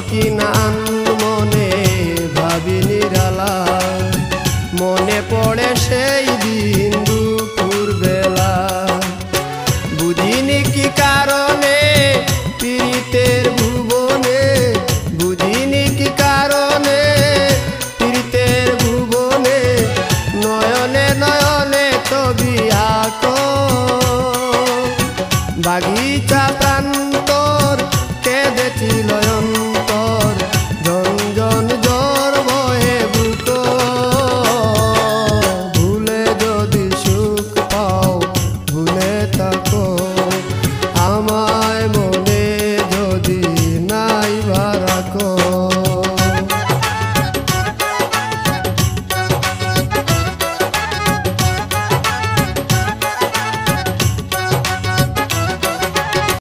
কিনান মনে ভাবি নিরালা, মনে পড়ে সেই দিন দুপুর বেলা। বুঝিনি কি কারণে পীড়িতের ভুবনে, বুঝিনি কি কারণে পীড়িতের ভুবনে, নয়নে নয়নে ছবি আঁকো। বাগিচা প্রান্তর কেঁদেছিল অন্তর,